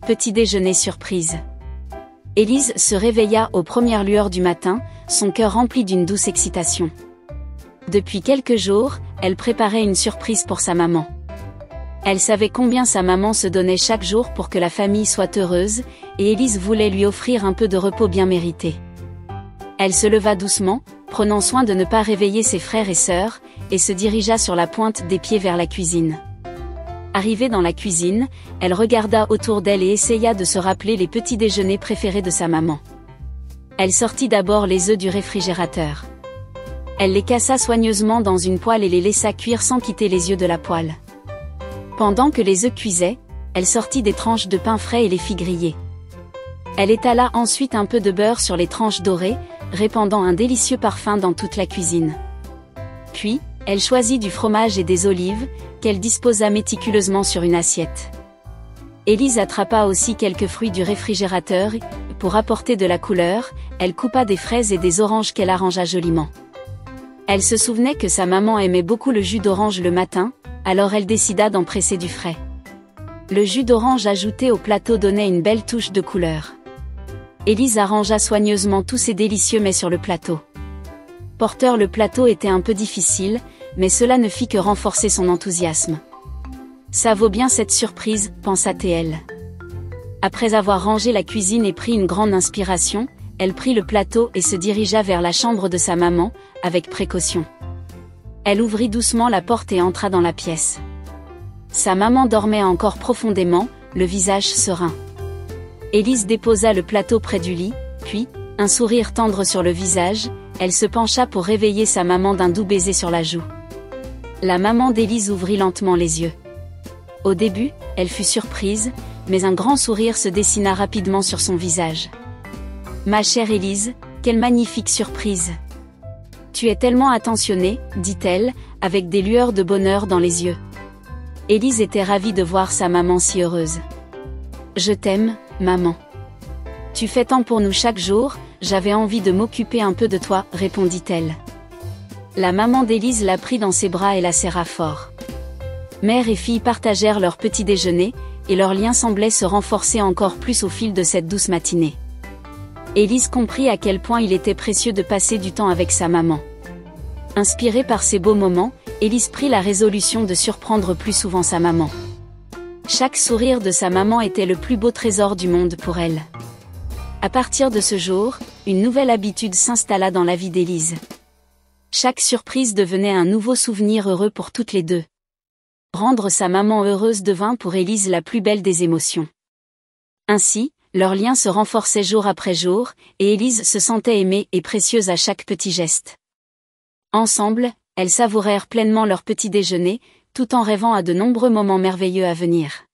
Petit déjeuner surprise. Élise se réveilla aux premières lueurs du matin, son cœur rempli d'une douce excitation. Depuis quelques jours, elle préparait une surprise pour sa maman. Elle savait combien sa maman se donnait chaque jour pour que la famille soit heureuse, et Élise voulait lui offrir un peu de repos bien mérité. Elle se leva doucement, prenant soin de ne pas réveiller ses frères et sœurs, et se dirigea sur la pointe des pieds vers la cuisine. Arrivée dans la cuisine, elle regarda autour d'elle et essaya de se rappeler les petits déjeuners préférés de sa maman. Elle sortit d'abord les œufs du réfrigérateur. Elle les cassa soigneusement dans une poêle et les laissa cuire sans quitter les yeux de la poêle. Pendant que les œufs cuisaient, elle sortit des tranches de pain frais et les fit griller. Elle étala ensuite un peu de beurre sur les tranches dorées, répandant un délicieux parfum dans toute la cuisine. Puis, elle choisit du fromage et des olives, qu'elle disposa méticuleusement sur une assiette. Élise attrapa aussi quelques fruits du réfrigérateur et, pour apporter de la couleur, elle coupa des fraises et des oranges qu'elle arrangea joliment. Elle se souvenait que sa maman aimait beaucoup le jus d'orange le matin, alors elle décida d'en presser du frais. Le jus d'orange ajouté au plateau donnait une belle touche de couleur. Élise arrangea soigneusement tous ces délicieux mets sur le plateau. Porteur, le plateau était un peu difficile, mais cela ne fit que renforcer son enthousiasme. Ça vaut bien cette surprise, pensa-t-elle. Après avoir rangé la cuisine et pris une grande inspiration, elle prit le plateau et se dirigea vers la chambre de sa maman, avec précaution. Elle ouvrit doucement la porte et entra dans la pièce. Sa maman dormait encore profondément, le visage serein. Élise déposa le plateau près du lit, puis, un sourire tendre sur le visage, elle se pencha pour réveiller sa maman d'un doux baiser sur la joue. La maman d'Élise ouvrit lentement les yeux. Au début, elle fut surprise, mais un grand sourire se dessina rapidement sur son visage. « Ma chère Élise, quelle magnifique surprise ! Tu es tellement attentionnée, dit-elle, avec des lueurs de bonheur dans les yeux. » Élise était ravie de voir sa maman si heureuse. « Je t'aime, maman. Tu fais tant pour nous chaque jour, j'avais envie de m'occuper un peu de toi, répondit-elle. La maman d'Élise la prit dans ses bras et la serra fort. Mère et fille partagèrent leur petit déjeuner, et leur lien semblait se renforcer encore plus au fil de cette douce matinée. Élise comprit à quel point il était précieux de passer du temps avec sa maman. Inspirée par ces beaux moments, Élise prit la résolution de surprendre plus souvent sa maman. Chaque sourire de sa maman était le plus beau trésor du monde pour elle. À partir de ce jour, une nouvelle habitude s'installa dans la vie d'Élise. Chaque surprise devenait un nouveau souvenir heureux pour toutes les deux. Rendre sa maman heureuse devint pour Élise la plus belle des émotions. Ainsi, leur lien se renforçait jour après jour, et Élise se sentait aimée et précieuse à chaque petit geste. Ensemble, elles savourèrent pleinement leur petit déjeuner, tout en rêvant à de nombreux moments merveilleux à venir.